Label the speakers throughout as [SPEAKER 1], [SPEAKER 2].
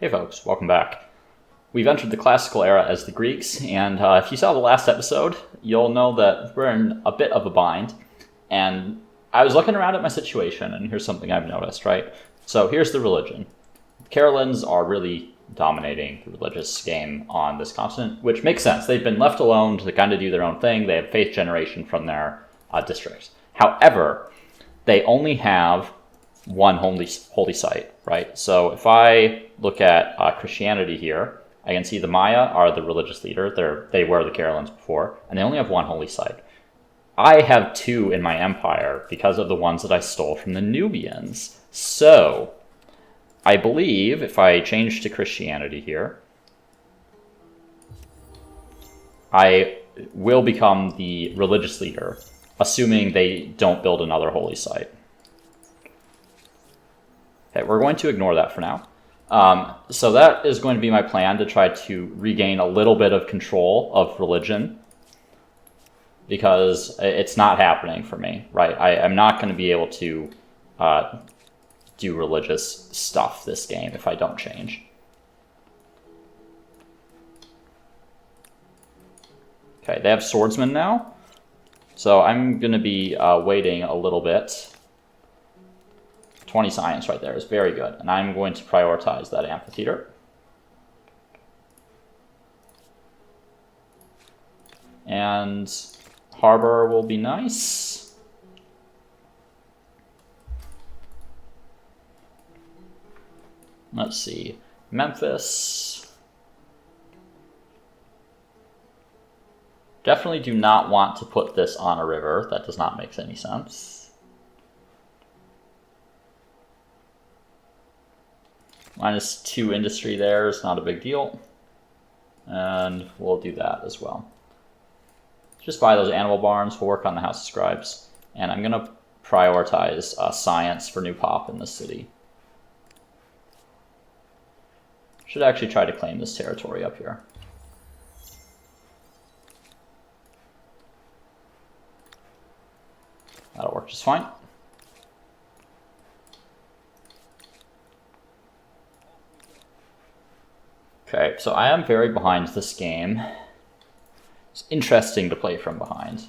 [SPEAKER 1] Hey folks, welcome back. We've entered the classical era as the Greeks, and if you saw the last episode, you'll know that we're in a bit of a bind. And I was looking around at my situation, and here's something I've noticed, right? So here's the religion. Carolins are really dominating the religious game on this continent, which makes sense. They've been left alone to kind of do their own thing. They have faith generation from their districts. However, they only have one holy site, right? So if I look at Christianity here, I can see the Maya are the religious leader. They were the Carolins before, and they only have one holy site. I have two in my empire because of the ones that I stole from the Nubians. So I believe if I change to Christianity here, I will become the religious leader, assuming they don't build another holy site. Okay, we're going to ignore that for now. So that is going to be my plan, to try to regain a little bit of control of religion, because it's not happening for me, right? I'm not going to be able to do religious stuff this game if I don't change. Okay, they have swordsmen now, so I'm going to be waiting a little bit. 20 science right there is very good, and I'm going to prioritize that amphitheater. And harbor will be nice. Let's see, Memphis. Definitely do not want to put this on a river. That does not make any sense. -2 industry there is not a big deal. And we'll do that as well. Just buy those animal barns. We'll work on the House of Scribes. And I'm going to prioritize science for new pop in this city. Should actually try to claim this territory up here. That'll work just fine. Okay, so I am very behind this game. It's interesting to play from behind.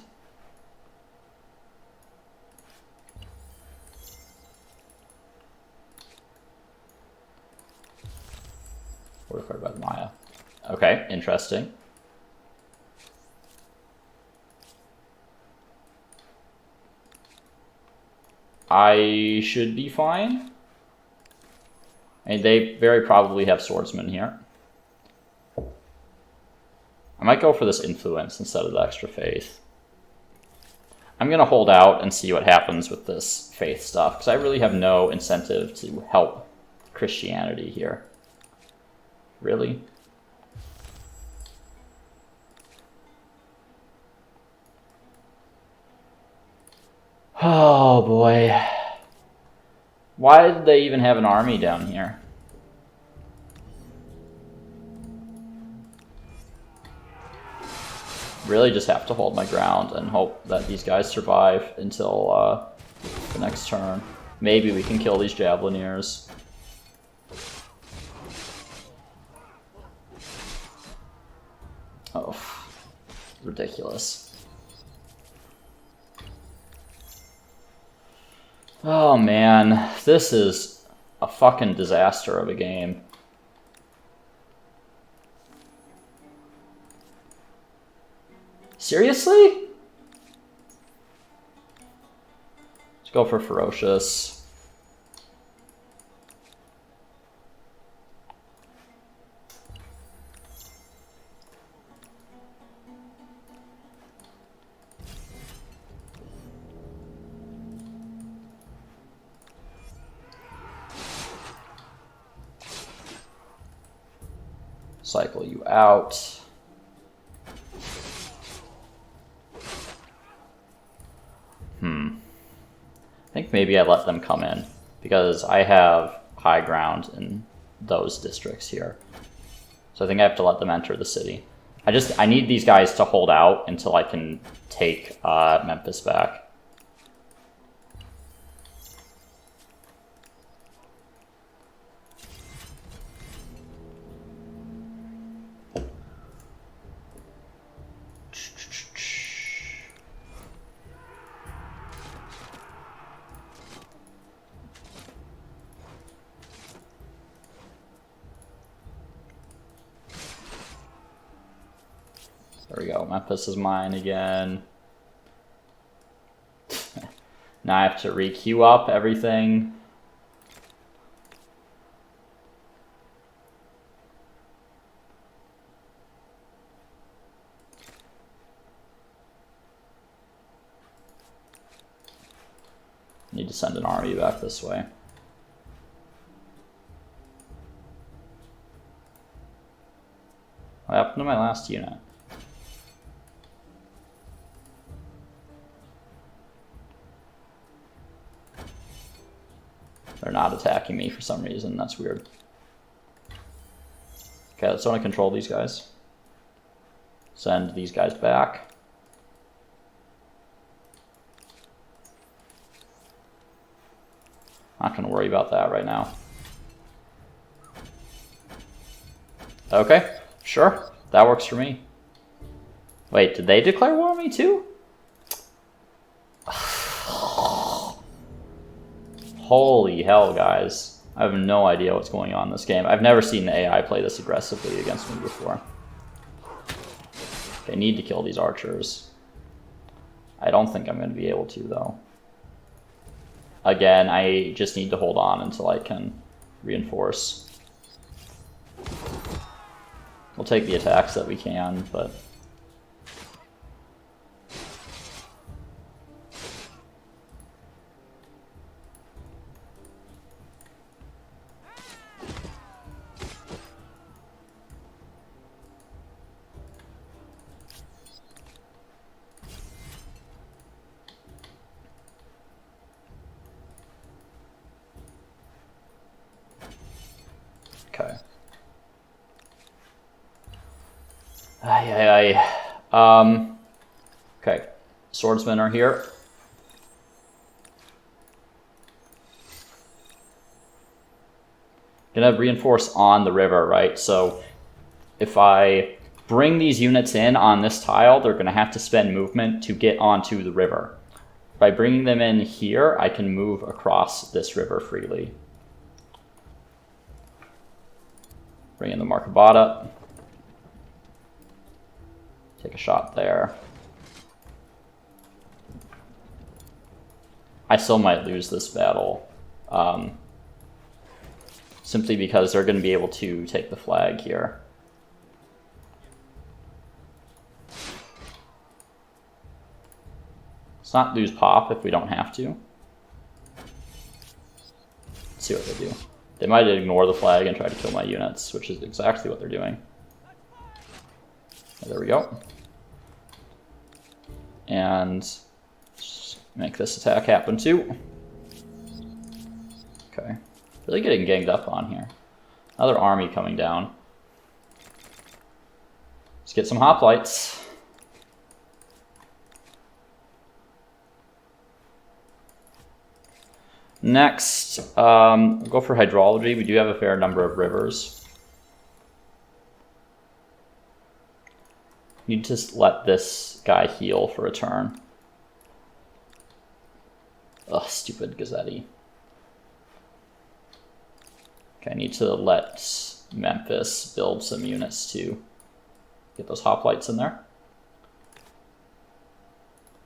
[SPEAKER 1] Fortified by the Maya. Okay, interesting. I should be fine. And they very probably have swordsmen here. I might go for this influence instead of the extra faith. I'm going to hold out and see what happens with this faith stuff, because I really have no incentive to help Christianity here. Really? Oh boy. Why did they even have an army down here? Really just have to hold my ground and hope that these guys survive until the next turn. Maybe we can kill these Javelineers. Oh, ridiculous. Oh man, this is a fucking disaster of a game. Seriously? Let's go for ferocious. Cycle you out. I think maybe I let them come in, because I have high ground in those districts here. So I think I have to let them enter the city. I need these guys to hold out until I can take Memphis back. we go. Memphis is mine again. Now I have to re-queue up everything. Need to send an army back this way. What happened to my last unit? They're not attacking me for some reason. That's weird. Okay, let's only control these guys. Send these guys back. Not going to worry about that right now. Okay, sure. That works for me. Wait, did they declare war on me too? Holy hell, guys. I have no idea what's going on in this game. I've never seen the AI play this aggressively against me before. Okay, I need to kill these archers. I don't think I'm going to be able to, though. Again, I just need to hold on until I can reinforce. We'll take the attacks that we can, but... Okay. Okay. Swordsmen are here. Gonna reinforce on the river, right? So if I bring these units in on this tile, they're gonna have to spend movement to get onto the river. By bringing them in here, I can move across this river freely. Bring in the Markabata. Take a shot there. I still might lose this battle. Simply because they're going to be able to take the flag here. Let's not lose pop if we don't have to. Let's see what they do. They might ignore the flag and try to kill my units, which is exactly what they're doing. There we go. And make this attack happen too. Okay. Really getting ganged up on here. Another army coming down. Let's get some hoplites. Next, we'll go for hydrology. We do have a fair number of rivers. Need to let this guy heal for a turn. Ugh, stupid Gazzetti. Okay, I need to let Memphis build some units to get those hoplites in there.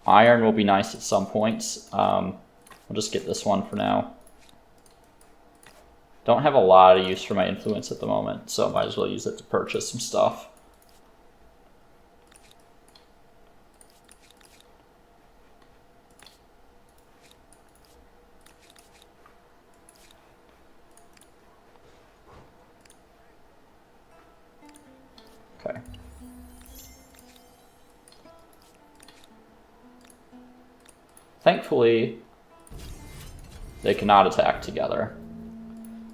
[SPEAKER 1] Iron will be nice at some points. We'll just get this one for now. Don't have a lot of use for my influence at the moment, so might as well use it to purchase some stuff. Okay. Thankfully, they cannot attack together.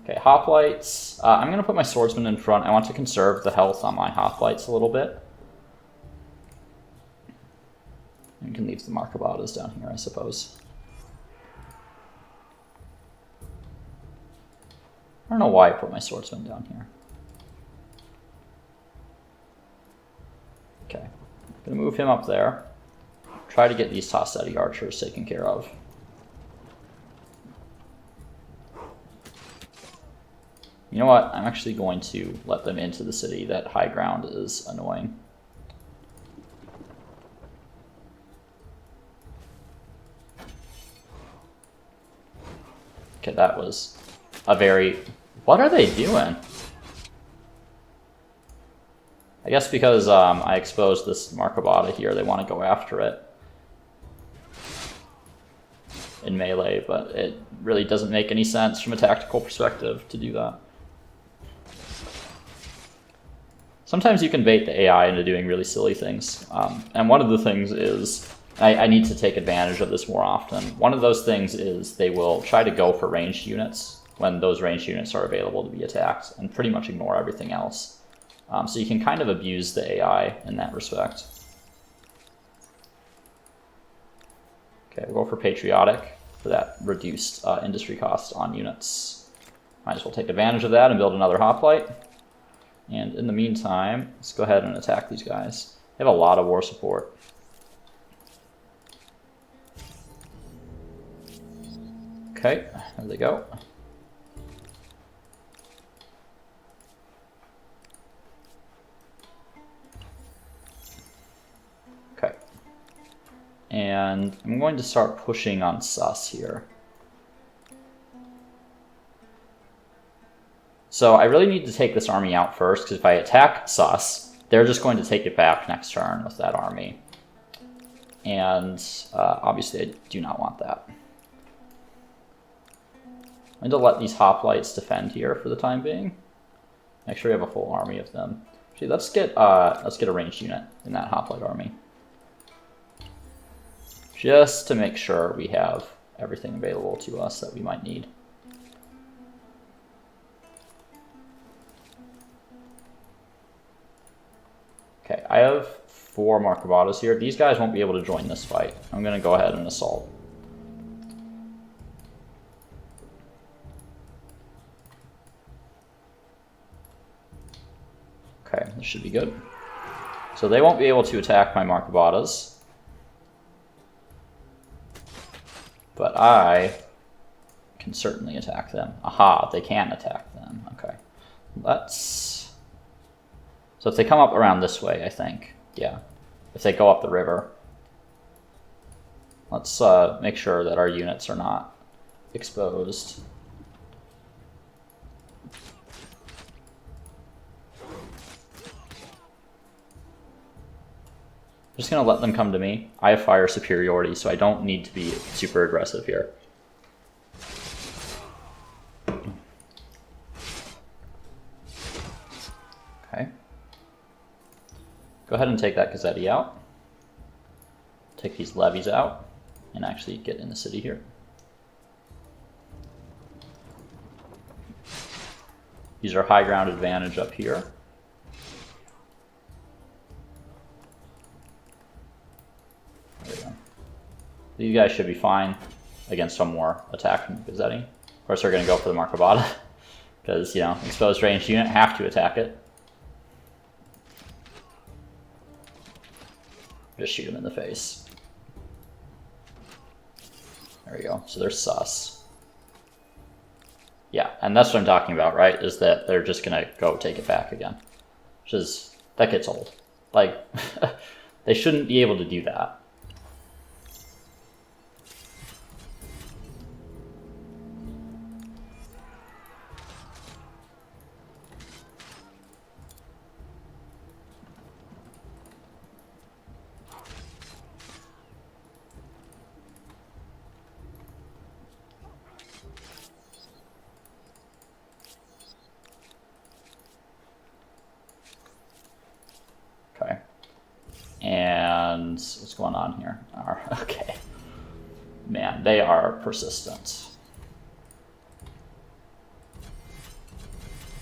[SPEAKER 1] Okay, hoplites. I'm going to put my swordsman in front. I want to conserve the health on my hoplites a little bit. You can leave the Markabatas down here, I suppose. I don't know why I put my swordsman down here. Okay, I'm going to move him up there. Try to get these Tassetti archers taken care of. You know what? I'm actually going to let them into the city. That high ground is annoying. Okay, that was a very... What are they doing? I guess because I exposed this Markabata here, they want to go after it in melee, but it really doesn't make any sense from a tactical perspective to do that. Sometimes you can bait the AI into doing really silly things, and one of the things is, I need to take advantage of this more often. One of those things is they will try to go for ranged units when those ranged units are available to be attacked, and pretty much ignore everything else. So you can kind of abuse the AI in that respect. Okay, we'll go for Patriotic for that reduced industry cost on units. Might as well take advantage of that and build another Hoplite. And in the meantime, let's go ahead and attack these guys. They have a lot of war support. Okay, there they go. Okay. And I'm going to start pushing on Sus here. So I really need to take this army out first, because if I attack Sus, they're just going to take it back next turn with that army. And obviously I do not want that. I'm going to let these hoplites defend here for the time being. Make sure we have a full army of them. Actually, let's get a ranged unit in that hoplite army, just to make sure we have everything available to us that we might need. Okay, I have 4 Markabatas here. These guys won't be able to join this fight. I'm going to go ahead and assault. Okay, this should be good. So they won't be able to attack my Markabatas. But I can certainly attack them. Aha, they can attack them. Okay. Let's... So if they come up around this way, I think. Yeah. If they go up the river. Let's make sure that our units are not exposed. I'm just going to let them come to me. I have fire superiority, so I don't need to be super aggressive here. Okay. Go ahead and take that Gazzetti out. Take these levies out, and actually get in the city here. Use our high ground advantage up here. These guys should be fine against some more attack from Gazzetti. Of course, they're going to go for the Markabata because, you know, exposed ranged unit, have to attack it. Just shoot them in the face. There we go. So they're sus. Yeah, and that's what I'm talking about, right? Is that they're just going to go take it back again. Which is, that gets old. Like, they shouldn't be able to do that. Okay. And what's going on here? Okay. Man, they are persistent.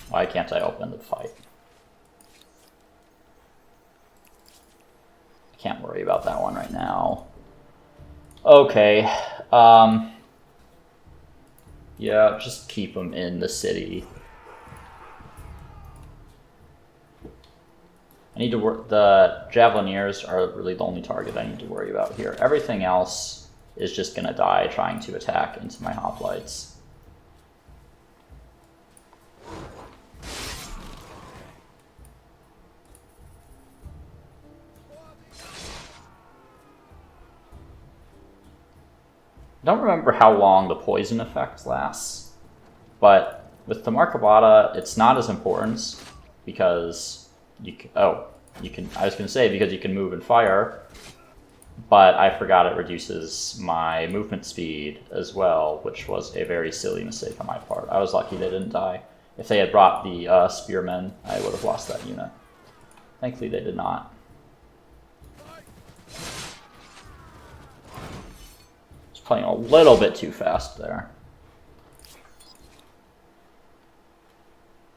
[SPEAKER 1] Why can't I open the fight? I can't worry about that one right now. Okay. Yeah, just keep them in the city. I need to work. The Javelineers are really the only target I need to worry about here. Everything else is just going to die trying to attack into my hoplites. I don't remember how long the poison effect lasts, but with the Markabata, it's not as important because you can, I was going to say because you can move and fire, but I forgot it reduces my movement speed as well, which was a very silly mistake on my part. I was lucky they didn't die. If they had brought the spearmen, I would have lost that unit. Thankfully, they did not. Just playing a little bit too fast there.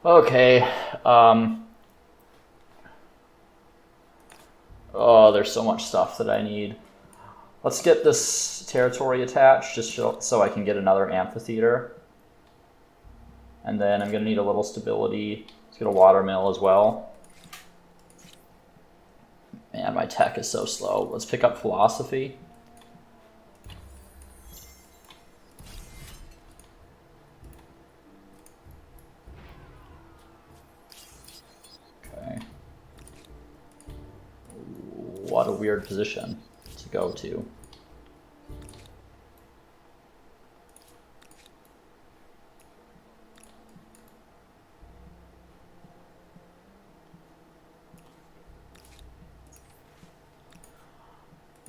[SPEAKER 1] Okay. Oh, there's so much stuff that I need. Let's get this territory attached just so I can get another amphitheater. And then I'm going to need a little stability. Let's get a water mill as well. Man, my tech is so slow. Let's pick up philosophy. Okay. What a weird position to go to.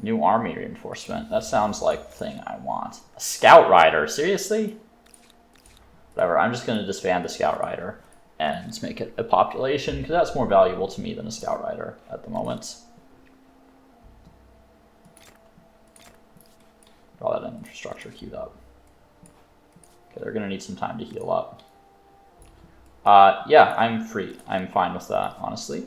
[SPEAKER 1] New army reinforcement. That sounds like the thing I want. A scout rider? Seriously? Whatever, I'm just going to disband the scout rider and make it a population, because that's more valuable to me than a scout rider at the moment. All that infrastructure queued up. Okay, they're going to need some time to heal up. Yeah, I'm free. I'm fine with that, honestly.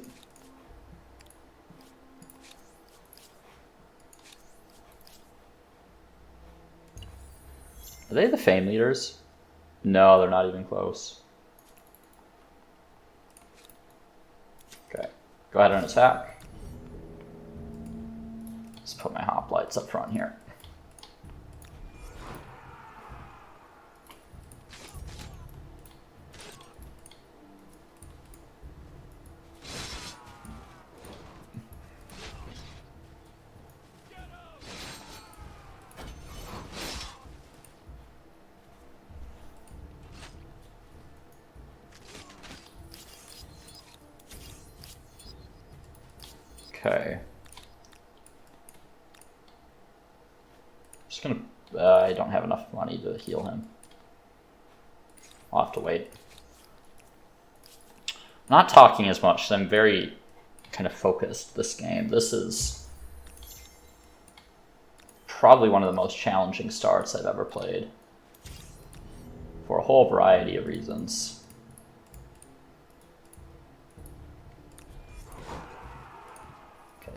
[SPEAKER 1] Are they the Fame leaders? No, they're not even close. Okay, go ahead and attack. Let's put my hoplites up front here. Okay. Just gonna. I don't have enough money to heal him. I'll have to wait. I'm not talking as much, so I'm very kind of focused this game. This is probably one of the most challenging starts I've ever played for a whole variety of reasons.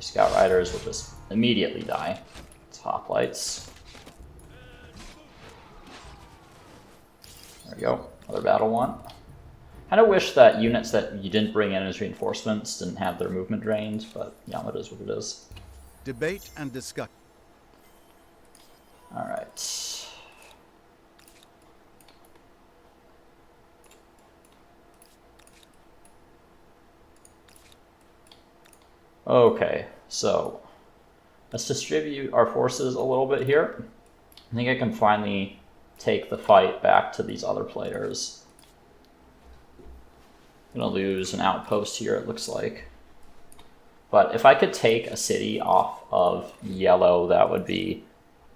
[SPEAKER 1] Scout riders will just immediately die. It's hoplites. There we go. Another battle one. I kind of wish that units that you didn't bring in as reinforcements didn't have their movement drained, but yeah, it is what it is.
[SPEAKER 2] Debate and discuss.
[SPEAKER 1] All right. Okay, so let's distribute our forces a little bit here. I think I can finally take the fight back to these other players. I'm gonna lose an outpost here, it looks like. But if I could take a city off of yellow, that would be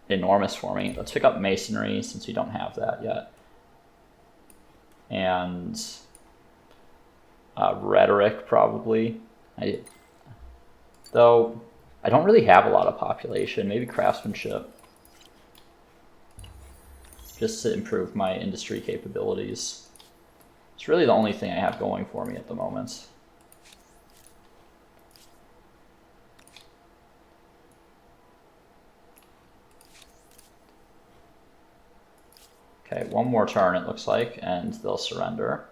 [SPEAKER 1] enormous for me. Let's pick up masonry since we don't have that yet. And rhetoric, probably. Though, I don't really have a lot of population. Maybe craftsmanship. Just to improve my industry capabilities. It's really the only thing I have going for me at the moment. Okay, one more turn it looks like, and they'll surrender.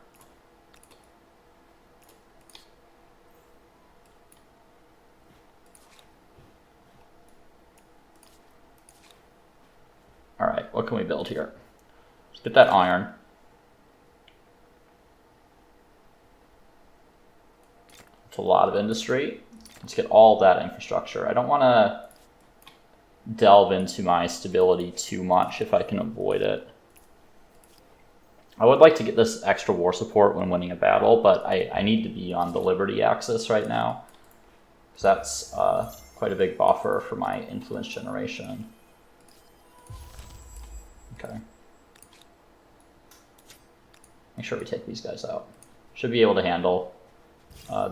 [SPEAKER 1] All right, what can we build here? Let's get that iron. It's a lot of industry. Let's get all that infrastructure. I don't want to delve into my stability too much if I can avoid it. I would like to get this extra war support when winning a battle, but I need to be on the Liberty axis right now, because that's quite a big buffer for my influence generation. Okay. Make sure we take these guys out. Should be able to handle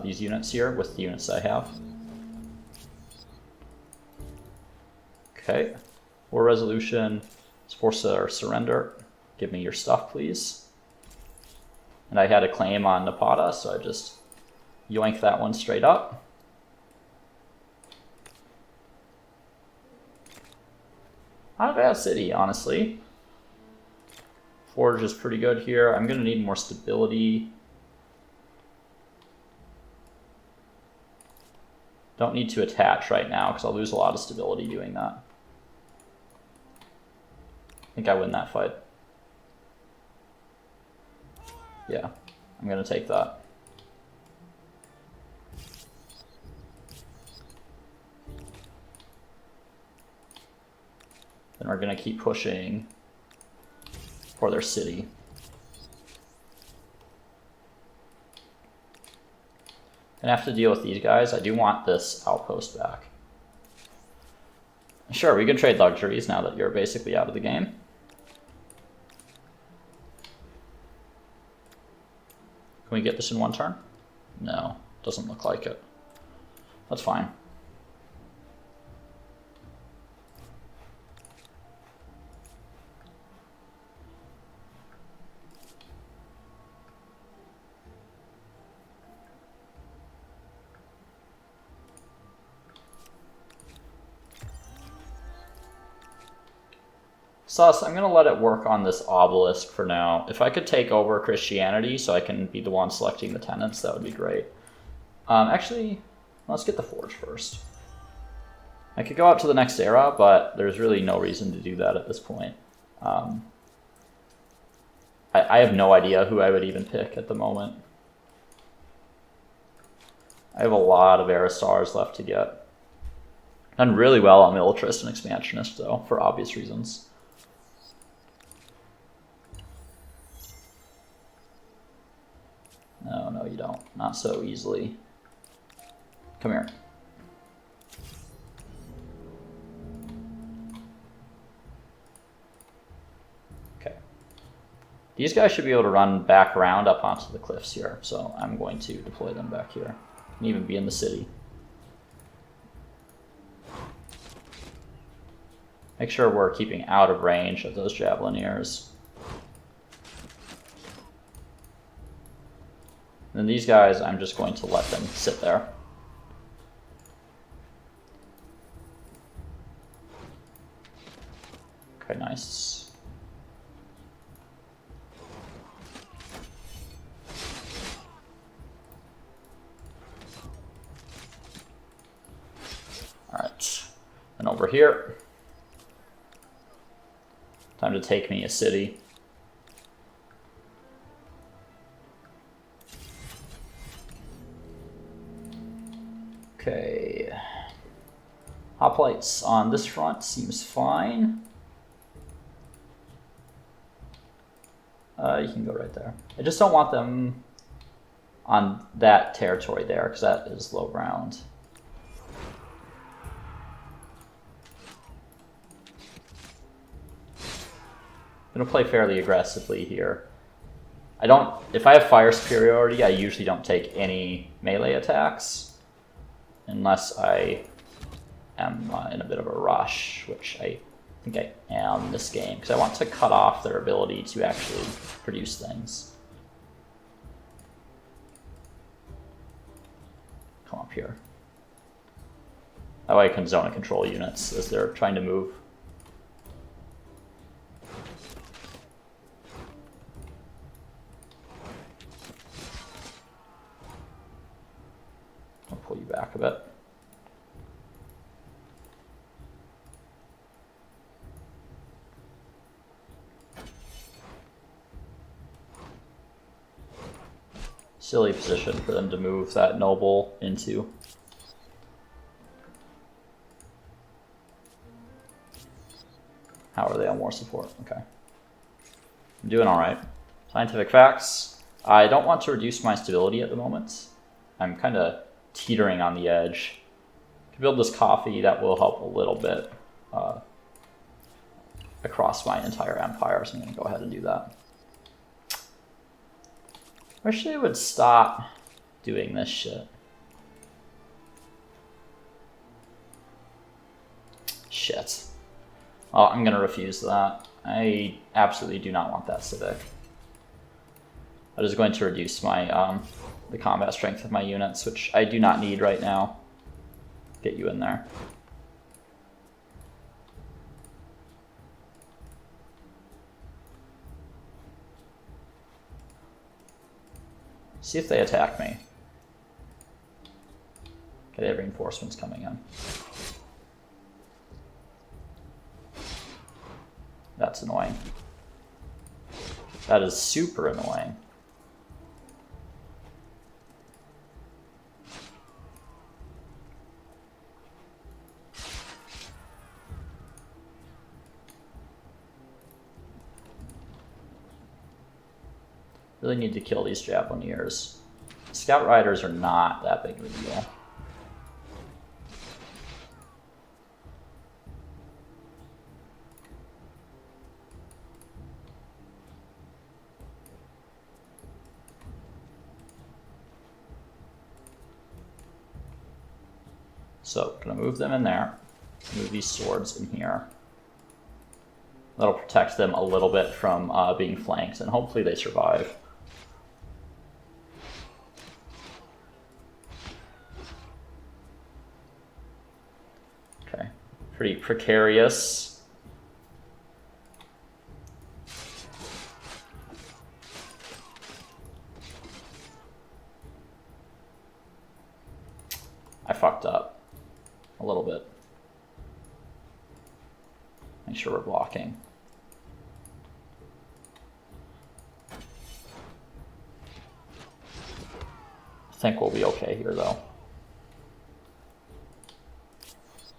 [SPEAKER 1] these units here with the units I have. Okay. War resolution. Let's force our surrender. Give me your stuff, please. And I had a claim on Napata, so I just yoink that one straight up. Not a bad city, honestly. Forge is pretty good here. I'm going to need more stability. Don't need to attach right now because I'll lose a lot of stability doing that. I think I win that fight. Yeah, I'm going to take that. Then we're going to keep pushing for their city. Gonna have to deal with these guys. I do want this outpost back. Sure, we can trade luxuries now that you're basically out of the game. Can we get this in one turn? No, doesn't look like it. That's fine. Sus, I'm going to let it work on this obelisk for now. If I could take over Christianity so I can be the one selecting the tenants, that would be great. Actually, let's get the forge first. I could go out to the next era, but there's really no reason to do that at this point. I have no idea who I would even pick at the moment. I have a lot of era stars left to get. Done really well on Militarist and Expansionist, though, for obvious reasons. No, you don't. Not so easily. Come here. Okay. These guys should be able to run back around up onto the cliffs here, so I'm going to deploy them back here. Can even be in the city. Make sure we're keeping out of range of those Javelineers. And these guys, I'm just going to let them sit there. Okay, nice. All right, and over here, time to take me a city. Okay, hoplites on this front seems fine. You can go right there. I just don't want them on that territory there because that is low ground. I'm gonna play fairly aggressively here. If I have fire superiority, I usually don't take any melee attacks. Unless I am in a bit of a rush, which I think I am in this game, because I want to cut off their ability to actually produce things. Come up here. That way I can zone and control units as they're trying to move. I'll pull you back a bit. Silly position for them to move that noble into. How are they on war support? Okay. I'm doing alright. Scientific facts. I don't want to reduce my stability at the moment. I'm kind of teetering on the edge. To build this coffee, that will help a little bit across my entire empire, so I'm going to go ahead and do that. Wish they would stop doing this shit. Shit. Oh, I'm going to refuse that. I absolutely do not want that civic. That is going to reduce my the combat strength of my units, which I do not need right now. Get you in there. See if they attack me. Okay, they have reinforcements coming in. That's annoying. That is super annoying. Really need to kill these Javeliniers. Scout Riders are not that big of a deal. So, gonna move them in there. Move these swords in here. That'll protect them a little bit from being flanked, and hopefully they survive. Okay, pretty precarious. I fucked up a little bit. Make sure we're blocking. I think we'll be okay here, though.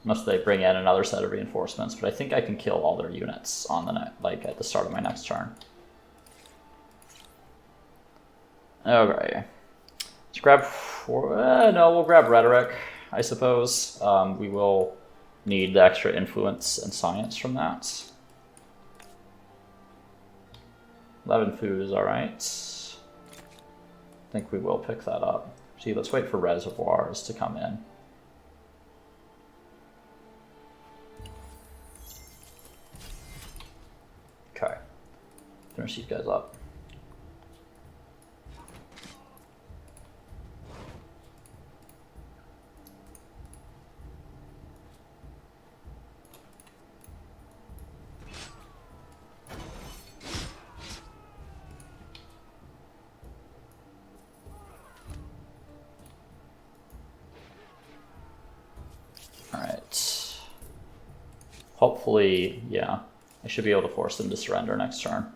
[SPEAKER 1] Unless they bring in another set of reinforcements, but I think I can kill all their units on the at the start of my next turn. Okay. Let's grab no, we'll grab rhetoric, I suppose. We will need the extra influence and science from that. 11 food is alright. I think we will pick that up. See, let's wait for reservoirs to come in. Okay. Finish these guys up. Hopefully, yeah, I should be able to force them to surrender next turn.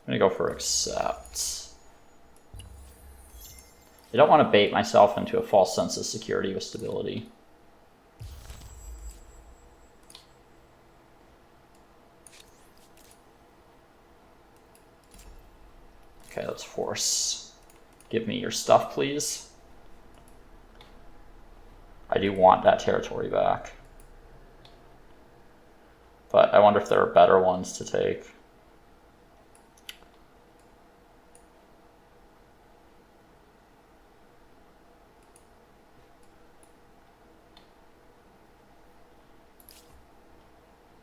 [SPEAKER 1] I'm gonna go for accept. I don't want to bait myself into a false sense of security with stability. Okay, let's force. Give me your stuff, please. I do want that territory back. But I wonder if there are better ones to take.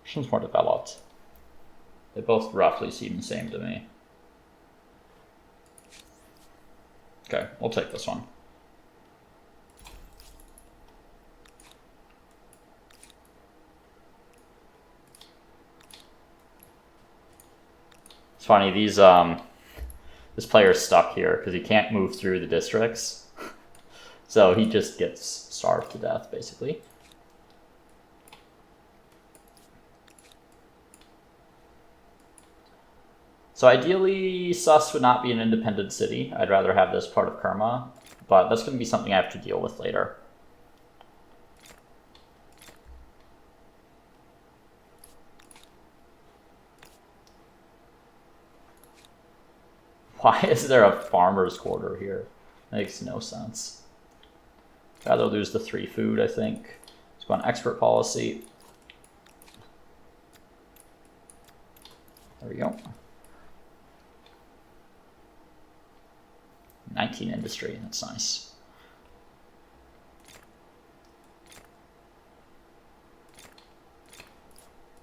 [SPEAKER 1] Which one's more developed? They both roughly seem the same to me. Okay, we'll take this one. It's funny, this player's stuck here because he can't move through the districts. So he just gets starved to death, basically. So ideally, Sus would not be an independent city. I'd rather have this part of Kerma, but that's going to be something I have to deal with later. Why is there a farmer's quarter here? Makes no sense. Rather lose the 3 food, I think. Let's go on expert policy. There we go. 19 industry, that's nice.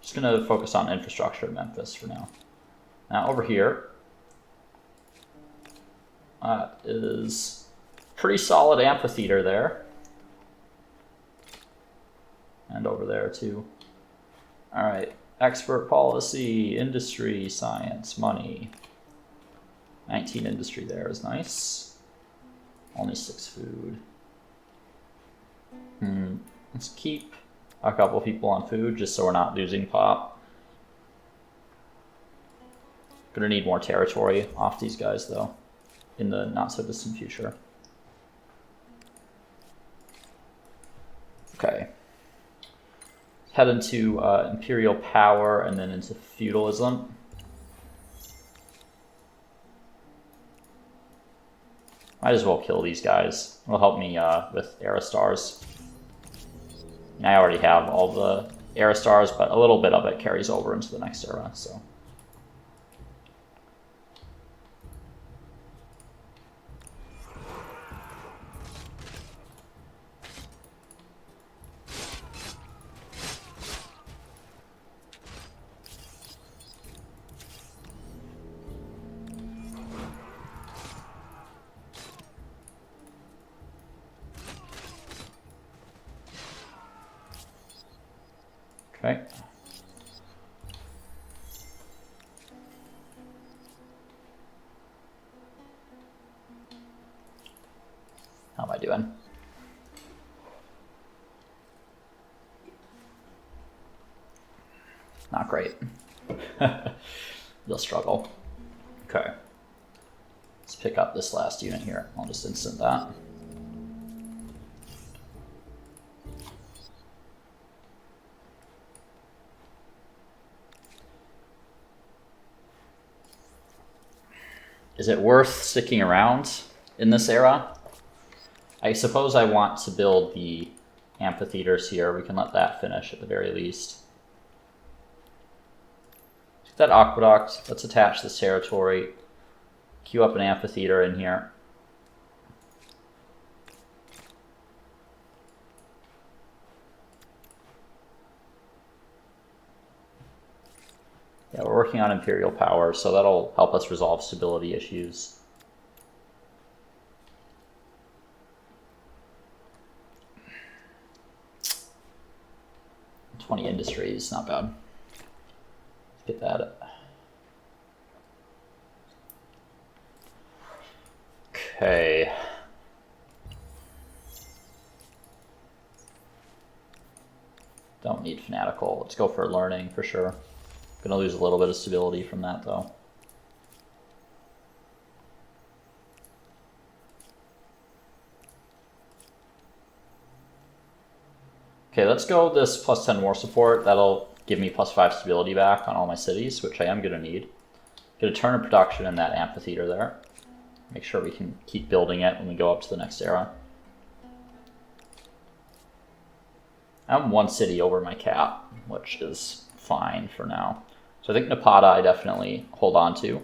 [SPEAKER 1] Just gonna focus on infrastructure in Memphis for now. Now over here, is pretty solid amphitheater there. And over there too. All right, expert policy, industry, science, money. 19 industry there is nice. Only 6 food. Let's keep a couple people on food just so we're not losing pop. Gonna need more territory off these guys though in the not so distant future. Okay. Head into imperial power and then into feudalism. Might as well kill these guys. It'll help me with era stars. I already have all the era stars, but a little bit of it carries over into the next era, so. Okay. How am I doing? Not great. You'll struggle. Okay. Let's pick up this last unit here. I'll just instant that. Is it worth sticking around in this era? I suppose I want to build the amphitheaters here. We can let that finish at the very least. Take that aqueduct. Let's attach this territory. Queue up an amphitheater in here. Yeah, we're working on imperial power, so that'll help us resolve stability issues. $20 industries, not bad. Let's get that. Okay. Don't need fanatical. Let's go for learning for sure. Gonna lose a little bit of stability from that though. Okay, let's go this +10 war support. That'll give me +5 stability back on all my cities, which I am gonna need. Get a turn of production in that amphitheater there. Make sure we can keep building it when we go up to the next era. I'm 1 city over my cap, which is fine for now. So I think Napata I definitely hold on to.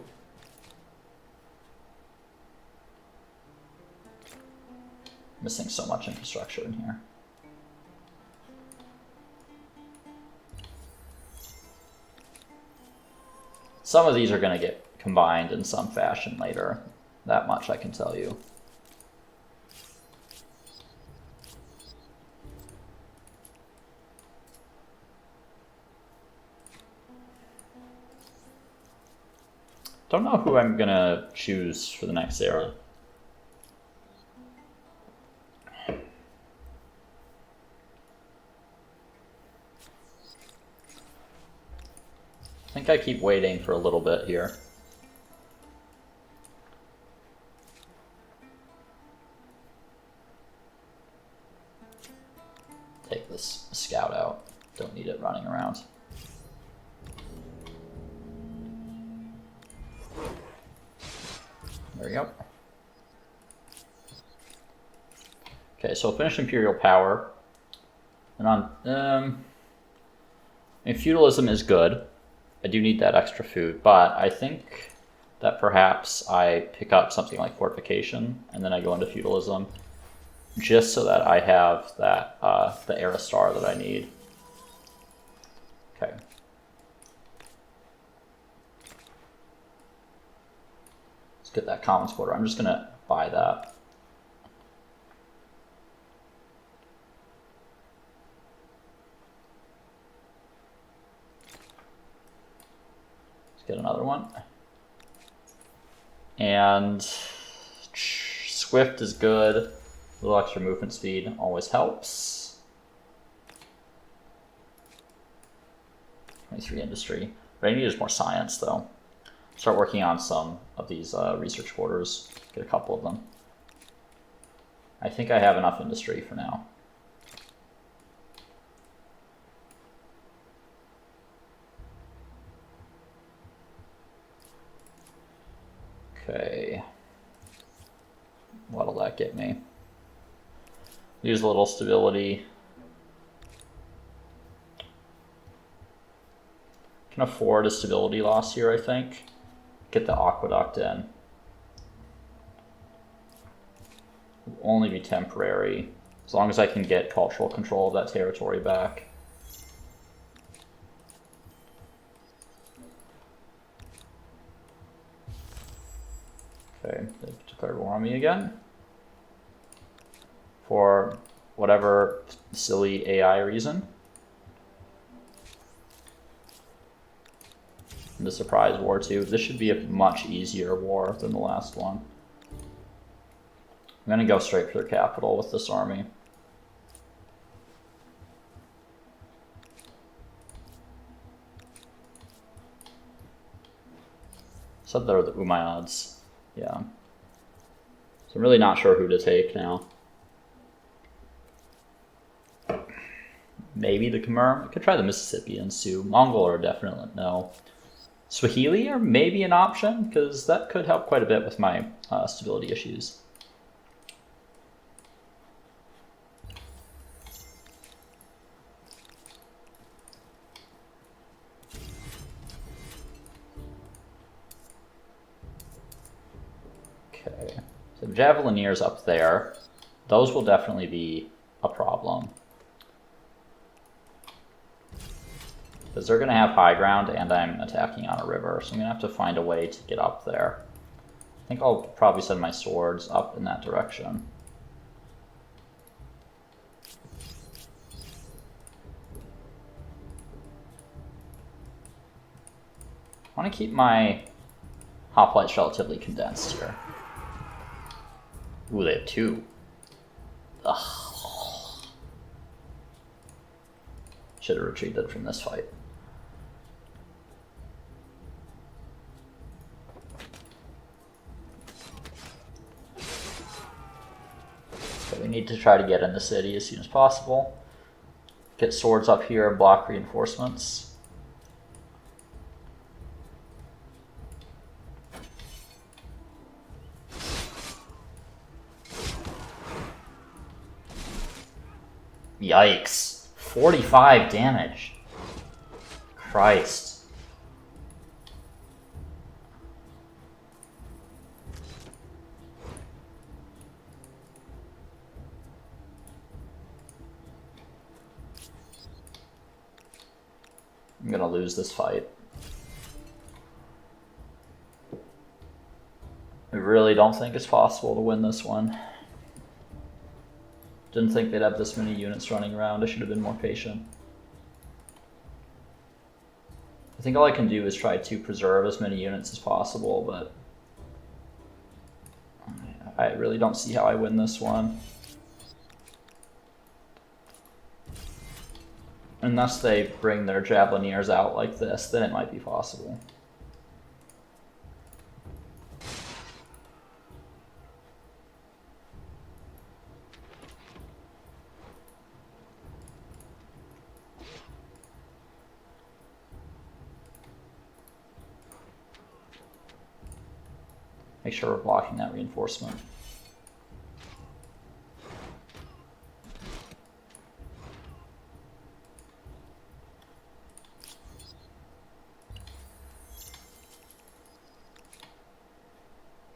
[SPEAKER 1] Missing so much infrastructure in here. Some of these are going to get combined in some fashion later. That much I can tell you. Don't know who I'm gonna choose for the next era. I think I keep waiting for a little bit here. Take this scout out. Don't need it running around. There we go. Okay, so finish Imperial Power. And on, I mean, feudalism is good. I do need that extra food, but I think that perhaps I pick up something like fortification, and then I go into feudalism, just so that I have that the era star that I need. Okay. Let's get that commons quarter. I'm just gonna buy that. Let's get another one. And Swift is good. A little extra movement speed always helps. 23 industry. What I need is more science, though. Start working on some of these research quarters. Get a couple of them. I think I have enough industry for now. Okay. What'll that get me? Use a little stability. Can afford a stability loss here, I think. Get the aqueduct in. Will only be temporary, as long as I can get cultural control of that territory back. Okay, they declared war on me again. For whatever silly AI reason. The surprise war too. This should be a much easier war than the last one. I'm gonna go straight for the capital with this army. Said they're the Umayyads. Yeah. So I'm really not sure who to take now. Maybe the Khmer. I could try the Mississippians too. Mongol are definitely no. Swahili are maybe an option, because that could help quite a bit with my stability issues. Okay, so Javelineers up there. Those will definitely be a problem. Because they're going to have high ground and I'm attacking on a river, so I'm going to have to find a way to get up there. I think I'll probably send my swords up in that direction. I want to keep my hoplites relatively condensed here. Ooh, they have two. Ugh. Should have retreated from this fight. So we need to try to get in the city as soon as possible. Get swords up here, block reinforcements. Yikes. 45 damage. Christ. I'm gonna lose this fight. I really don't think it's possible to win this one. Didn't think they'd have this many units running around. I should have been more patient. I think all I can do is try to preserve as many units as possible, but I really don't see how I win this one. Unless they bring their Javelineers out like this, then it might be possible. Make sure we're blocking that reinforcement.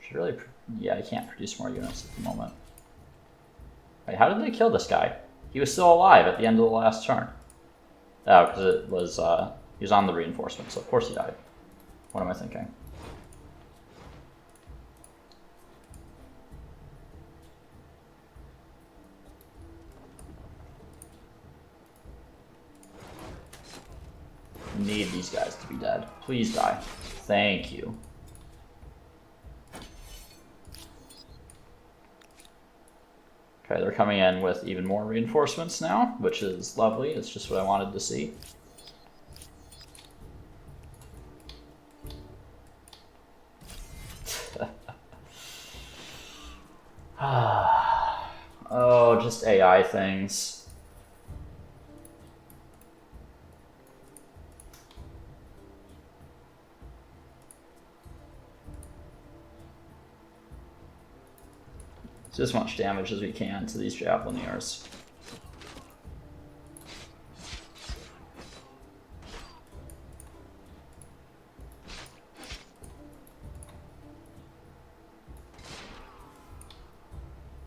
[SPEAKER 1] Should really, yeah, I can't produce more units at the moment. Wait, how did they kill this guy? He was still alive at the end of the last turn. Oh, because it was, he was on the reinforcement, so of course he died. What am I thinking? Need these guys to be dead. Please die. Thank you. Okay, they're coming in with even more reinforcements now, which is lovely. It's just what I wanted to see. Oh, just AI things. Do as much damage as we can to these Javelineers.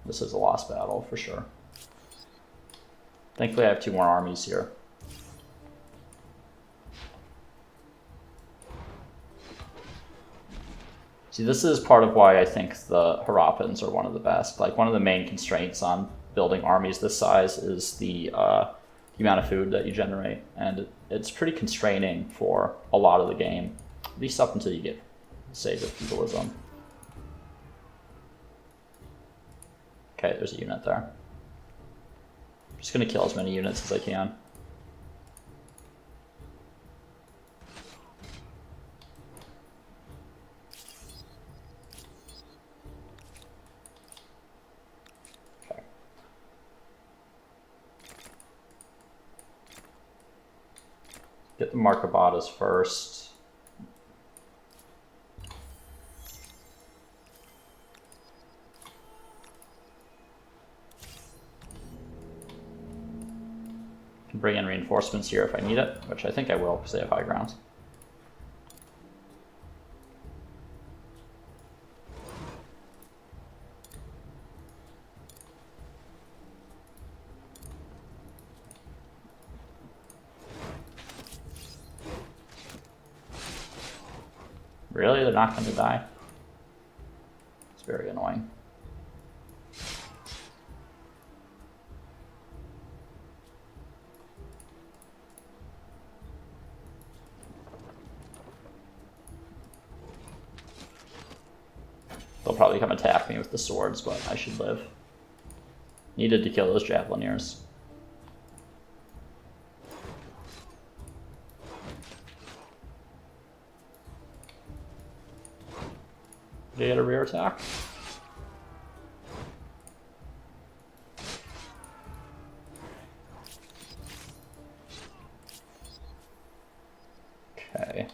[SPEAKER 1] This is a lost battle for sure. Thankfully I have 2 more armies here. See, this is part of why I think the Harappans are one of the best. Like, one of the main constraints on building armies this size is the amount of food that you generate, and it's pretty constraining for a lot of the game, at least up until you get, say, the feudalism. Okay, there's a unit there. I'm just gonna kill as many units as I can. Okay. Get the Marcobatas first. Bring in reinforcements here if I need it, which I think I will because they have high ground. Really? They're not going to die? It's very annoying. They'll probably come attack me with the swords, but I should live. Needed to kill those Javelineers. Did they get a rear attack? Okay.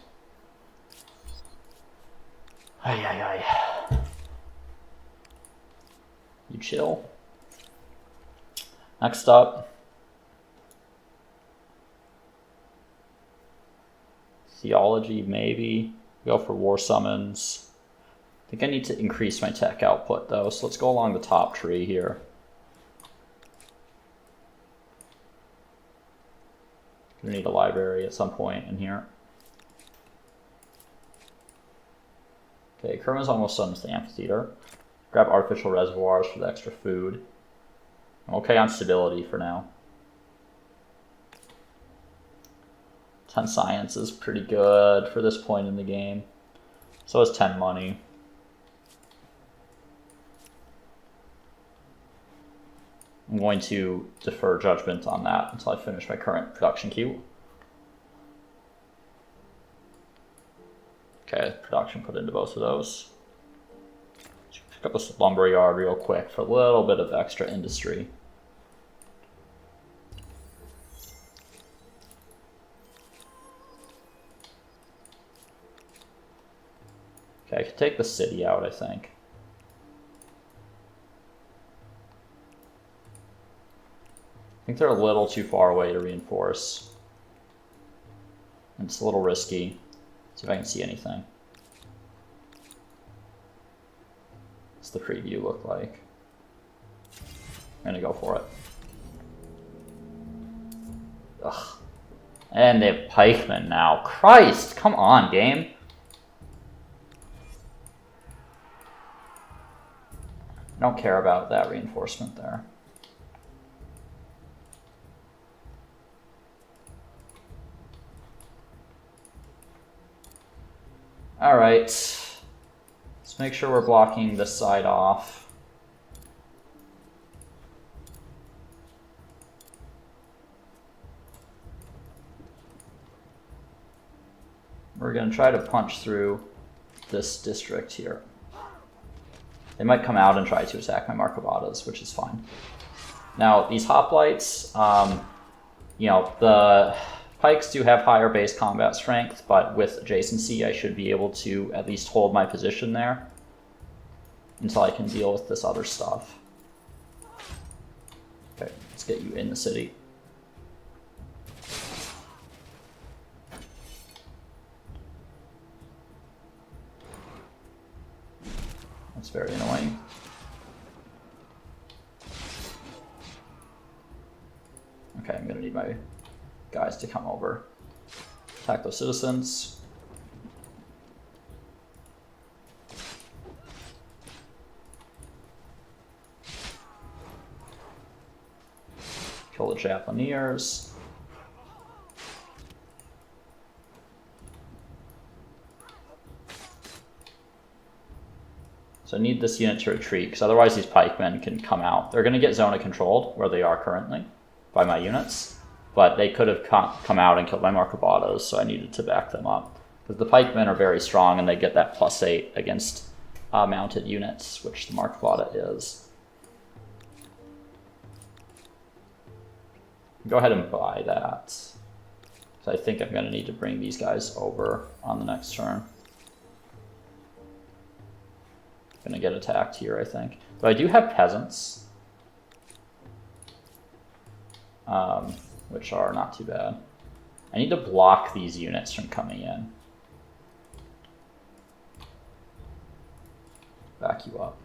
[SPEAKER 1] Ay, ay, ay. You chill. Next up, theology, maybe. Go for war summons. I think I need to increase my tech output though, so let's go along the top tree here. Gonna need a library at some point in here. Okay, Kerma's almost done with the amphitheater. Grab artificial reservoirs for the extra food. I'm okay on stability for now. 10 science is pretty good for this point in the game. So is 10 money. I'm going to defer judgment on that until I finish my current production queue. Okay, production put into both of those. Pick up a lumber yard real quick for a little bit of extra industry. Okay, I could take the city out, I think. I think they're a little too far away to reinforce. And it's a little risky. See if I can see anything. What's the preview look like? I'm gonna go for it. Ugh. And they have pikemen now. Christ, come on, game. I don't care about that reinforcement there. Alright. Let's make sure we're blocking this side off. We're going to try to punch through this district here. They might come out and try to attack my Markovatas, which is fine. Now, these hoplites, you know, the pikes do have higher base combat strength, but with adjacency, I should be able to at least hold my position there until I can deal with this other stuff. Okay, let's get you in the city. That's very annoying. Okay, I'm gonna need my guys to come over. Attack those citizens. Kill the Japanese. So I need this unit to retreat, because otherwise these pikemen can come out. They're going to get zona controlled, where they are currently, by my units. But they could have come out and killed my Markovatas, so I needed to back them up. Because the pikemen are very strong, and they get that +8 against mounted units, which the Markovata is. Go ahead and buy that. So I think I'm going to need to bring these guys over on the next turn. Gonna get attacked here, I think. But I do have peasants, which are not too bad. I need to block these units from coming in. Back you up.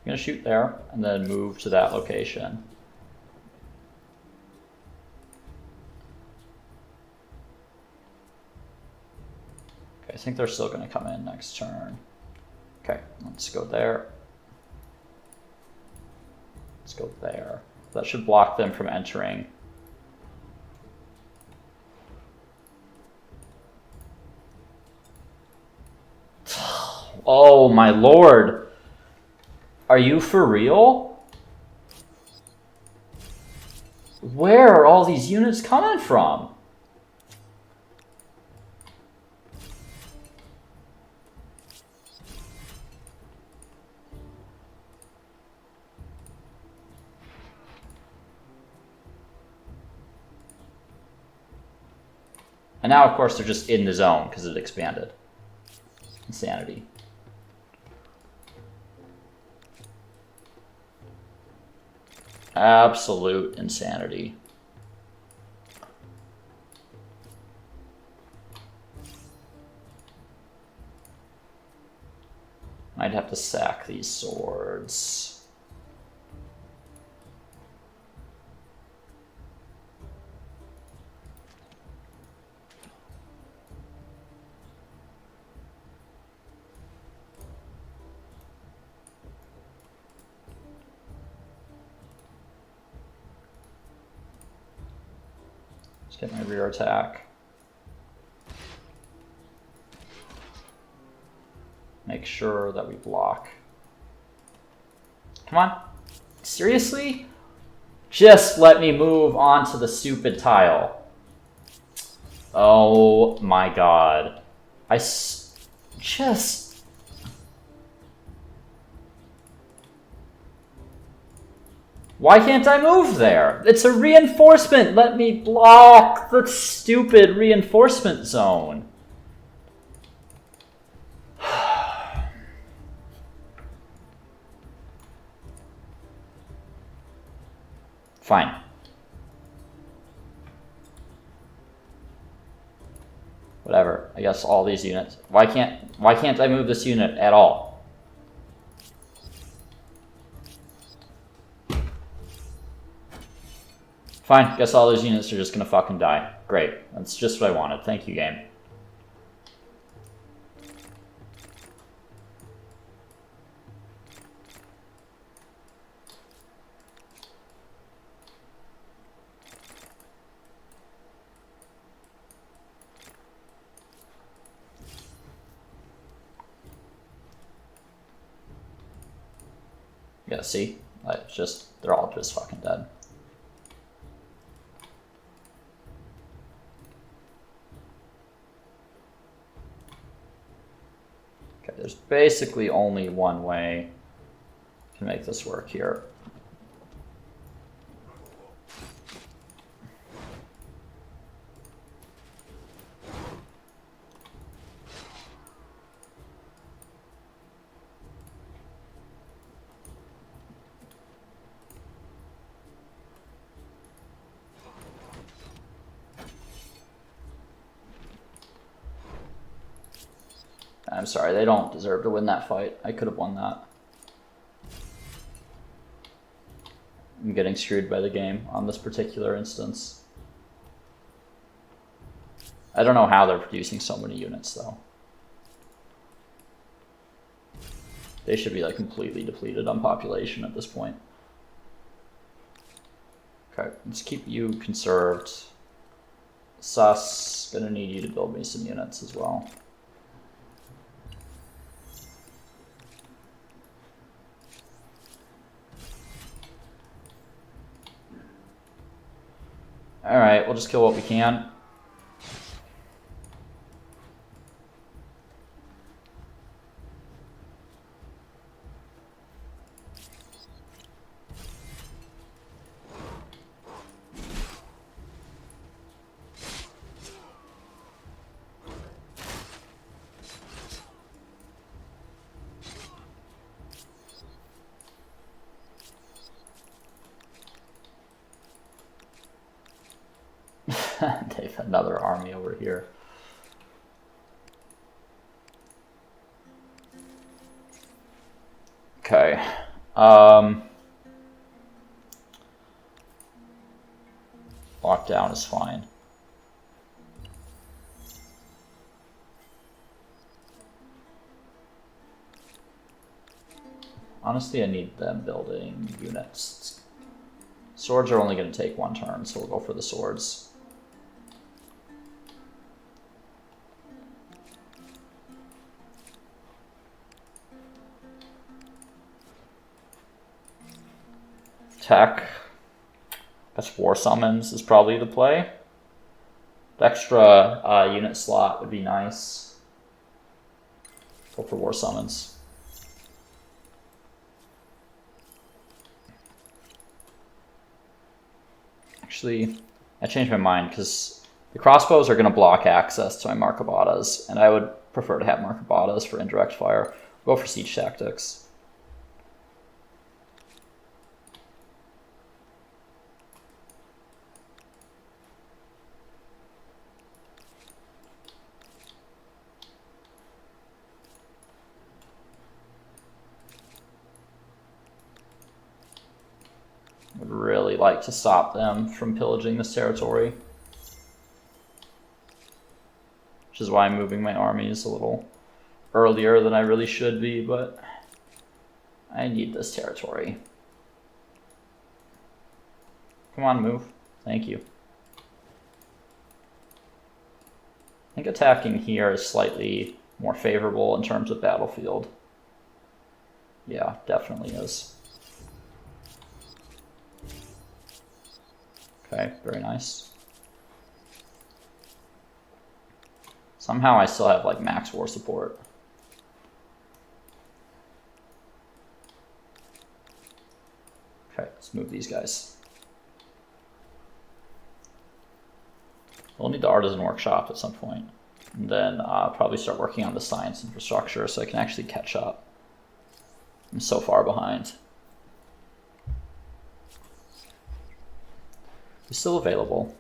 [SPEAKER 1] I'm going to shoot there and then move to that location. Okay, I think they're still going to come in next turn. Okay, let's go there. Let's go there. That should block them from entering. Oh my lord! Are you for real? Where are all these units coming from? And now, of course, they're just in the zone because it expanded. Insanity. Absolute insanity. I'd have to sack these swords. Get my rear attack. Make sure that we block. Come on. Seriously? Just let me move on to the stupid tile. Oh my god. Just... Why can't I move there? It's a reinforcement! Let me block the stupid reinforcement zone. Fine. Whatever. I guess all these units. Why can't I move this unit at all? Fine. Guess all those units are just gonna fucking die. Great. That's just what I wanted. Thank you, game. Yeah, see? Like, they're all just fucking dead. Okay, there's basically only one way to make this work here. I'm sorry, they don't deserve to win that fight. I could have won that. I'm getting screwed by the game on this particular instance. I don't know how they're producing so many units, though. They should be like completely depleted on population at this point. Okay, let's keep you conserved. Sus, gonna need you to build me some units as well. Alright, we'll just kill what we can. They've another army over here. Okay. Lockdown is fine. Honestly, I need them building units. Swords are only going to take one turn, so we'll go for the swords. Tech. That's War Summons is probably the play. The extra unit slot would be nice. Go for War Summons. Actually, I changed my mind because the crossbows are going to block access to my Markabatas, and I would prefer to have Markabatas for indirect fire. Go for Siege Tactics. Would really like to stop them from pillaging this territory. Which is why I'm moving my armies a little earlier than I really should be, but I need this territory. Come on, move. Thank you. I think attacking here is slightly more favorable in terms of battlefield. Yeah, definitely is. Okay, very nice. Somehow I still have like max war support. Okay, let's move these guys. We'll need the artisan workshop at some point. And then probably start working on the science infrastructure so I can actually catch up. I'm so far behind. It's still available.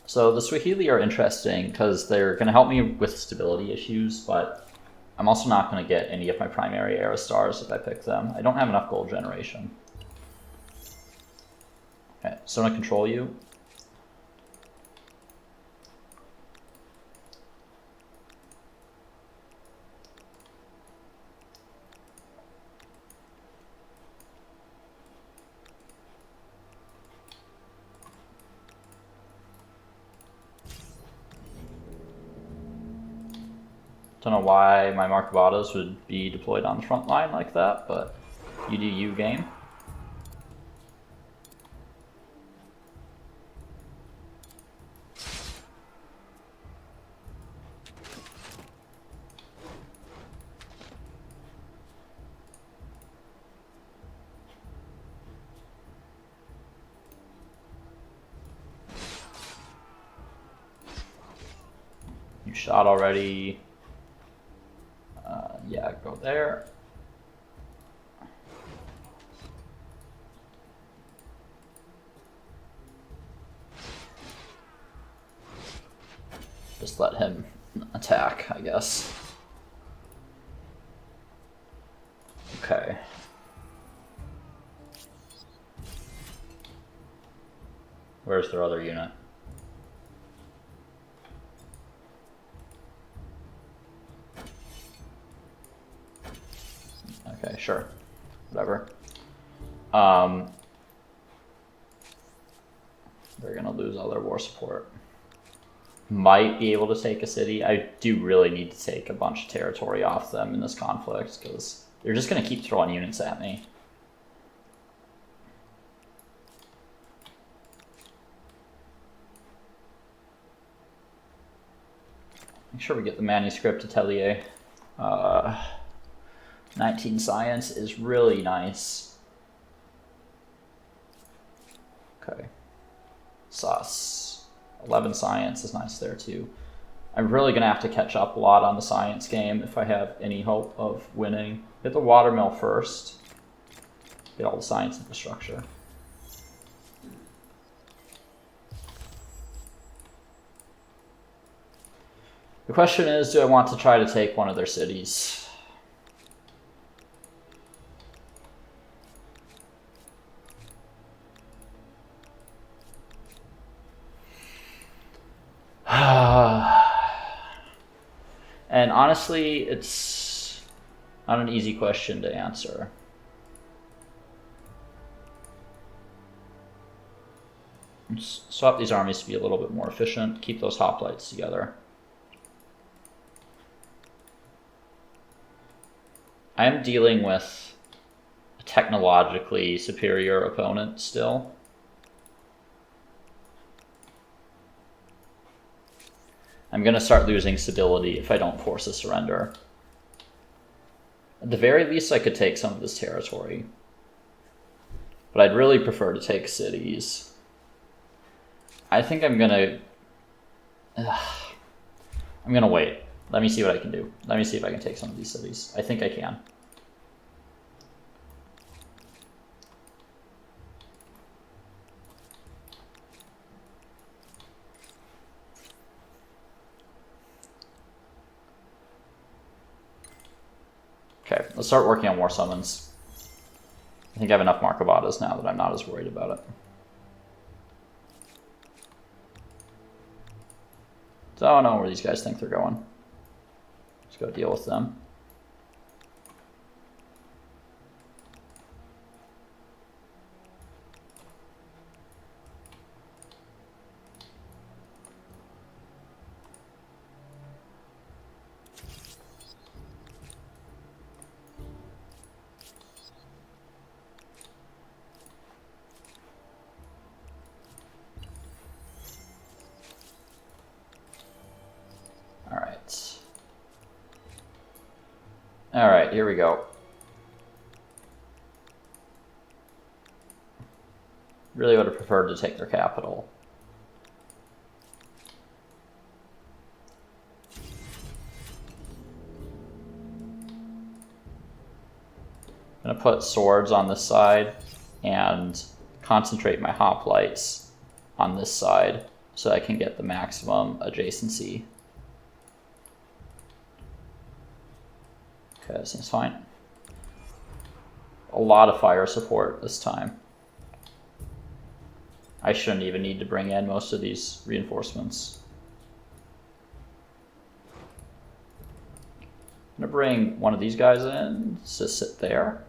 [SPEAKER 1] So the Swahili are interesting because they're going to help me with stability issues, but I'm also not going to get any of my primary era stars if I pick them. I don't have enough gold generation. Okay, so I'm going to control you. Don't know why my Markovatos would be deployed on the front line like that, but you do you, game. You shot already. Yeah, go there. Just let him attack, I guess. Okay. Where's their other unit? Okay, sure. Whatever. They're gonna lose all their war support. Might be able to take a city. I do really need to take a bunch of territory off them in this conflict because they're just gonna keep throwing units at me. Make sure we get the manuscript Atelier. 19 science is really nice. Okay. Sauce. 11 science is nice there too. I'm really gonna have to catch up a lot on the science game if I have any hope of winning. Get the watermill first. Get all the science infrastructure. The question is, do I want to try to take one of their cities? And honestly, it's not an easy question to answer. Swap these armies to be a little bit more efficient. Keep those hoplites together. I am dealing with a technologically superior opponent still. I'm going to start losing stability if I don't force a surrender. At the very least, I could take some of this territory. But I'd really prefer to take cities. I think I'm going to... I'm going to wait. Let me see what I can do. Let me see if I can take some of these cities. I think I can. Okay, let's start working on war summons. I think I have enough Markovatas now that I'm not as worried about it. So I don't know where these guys think they're going. Let's go deal with them. Alright, here we go. Really would have preferred to take their capital. I'm gonna put swords on this side and concentrate my hoplites on this side so I can get the maximum adjacency. Okay, that seems fine. A lot of fire support this time. I shouldn't even need to bring in most of these reinforcements. I'm gonna bring one of these guys in to sit there.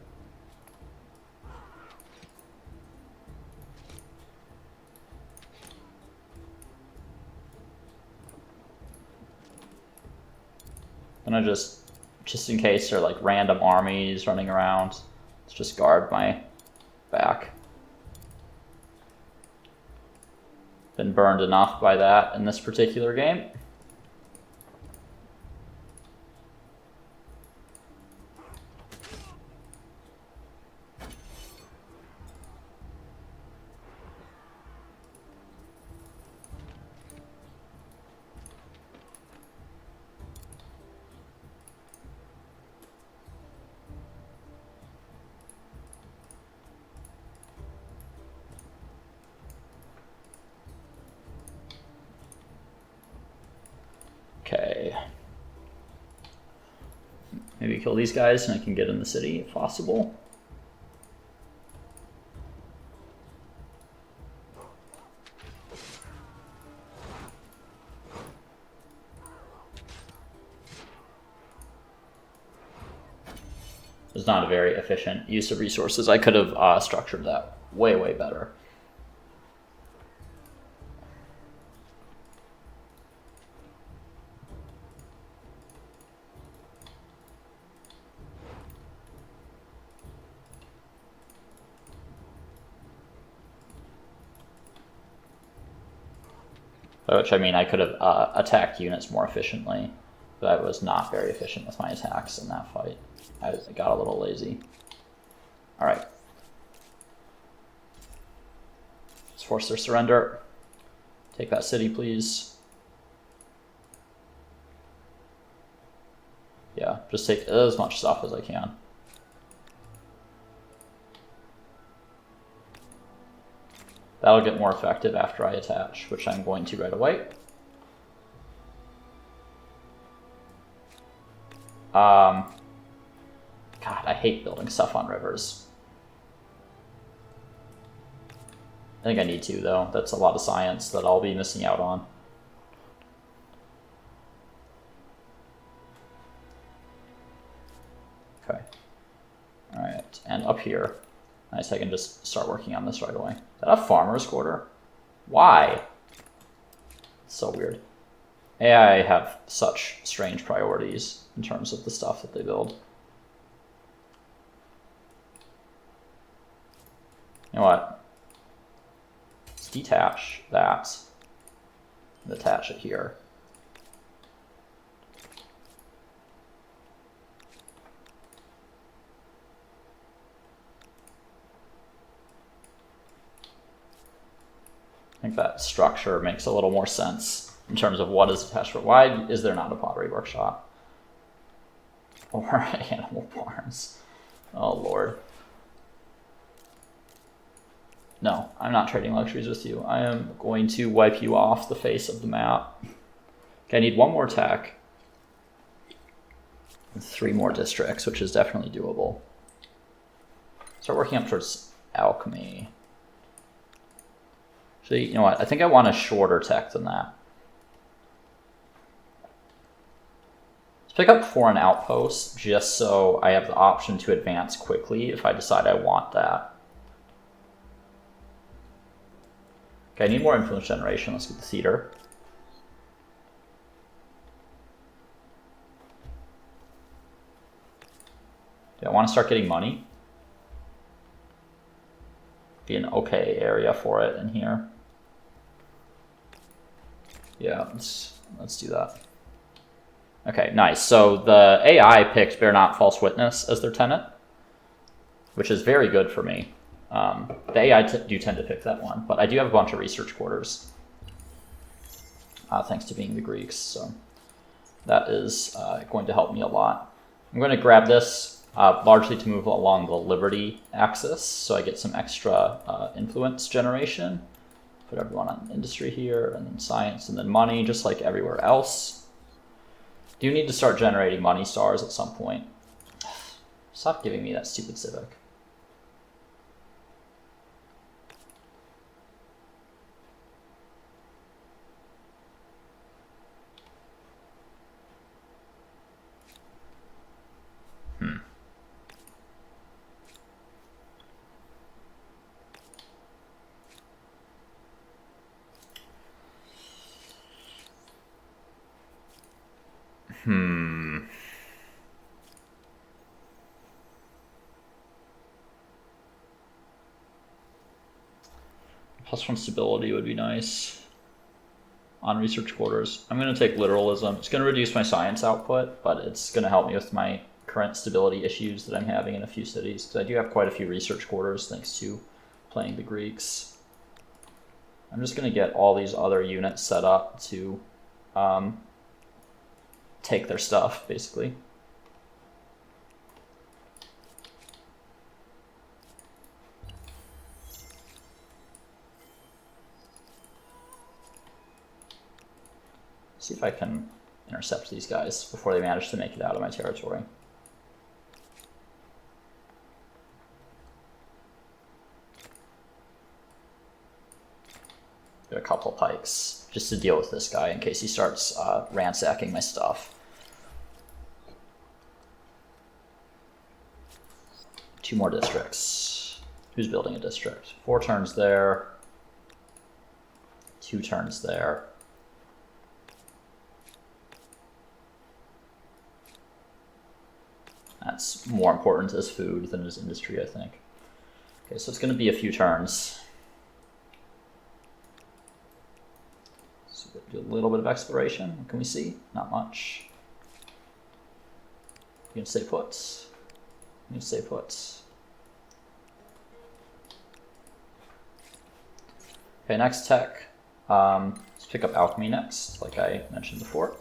[SPEAKER 1] I'm gonna just in case there are like random armies running around, let's just guard my back. Been burned enough by that in this particular game. Okay. Maybe kill these guys and I can get in the city if possible. It's not a very efficient use of resources. I could have structured that way, way better. Which, I mean, I could have attacked units more efficiently, but I was not very efficient with my attacks in that fight. I got a little lazy. Alright. Let's force their surrender. Take that city, please. Yeah, just take as much stuff as I can. That'll get more effective after I attach, which I'm going to right away. God, I hate building stuff on rivers. I think I need to, though. That's a lot of science that I'll be missing out on. Okay. Alright, and up here. Nice, I can just start working on this right away. Is that a farmer's quarter? Why? It's so weird. AI have such strange priorities in terms of the stuff that they build. You know what? Let's detach that and attach it here. I think that structure makes a little more sense in terms of what is attached. Why is there not a pottery workshop? Or animal barns? Oh, Lord. No, I'm not trading luxuries with you. I am going to wipe you off the face of the map. Okay, I need one more tech. And 3 more districts, which is definitely doable. Start working up towards alchemy. Actually, you know what? I think I want a shorter tech than that. Let's pick up foreign outposts just so I have the option to advance quickly if I decide I want that. Okay, I need more influence generation. Let's get the theater. Do I want to start getting money? Be an okay area for it in here. Yeah, let's do that. Okay, nice. So the AI picked Bear Not False Witness as their tenant, which is very good for me. The AI do tend to pick that one, but I do have a bunch of research quarters, thanks to being the Greeks. So that is going to help me a lot. I'm going to grab this largely to move along the liberty axis, so I get some extra influence generation. Put everyone on industry here, and then science, and then money, just like everywhere else. Do need to start generating money stars at some point. Stop giving me that stupid civic. +1 stability would be nice on research quarters. I'm going to take literalism. It's going to reduce my science output, but it's going to help me with my current stability issues that I'm having in a few cities, because I do have quite a few research quarters thanks to playing the Greeks. I'm just going to get all these other units set up to take their stuff, basically. See if I can intercept these guys before they manage to make it out of my territory. Get a couple of pikes just to deal with this guy in case he starts ransacking my stuff. 2 more districts. Who's building a district? 4 turns there. 2 turns there. That's more important as food than as industry, I think. Okay, so it's going to be a few turns. So do a little bit of exploration. What can we see? Not much. You can stay put. You can stay put. Okay, next tech. Let's pick up alchemy next, like I mentioned before.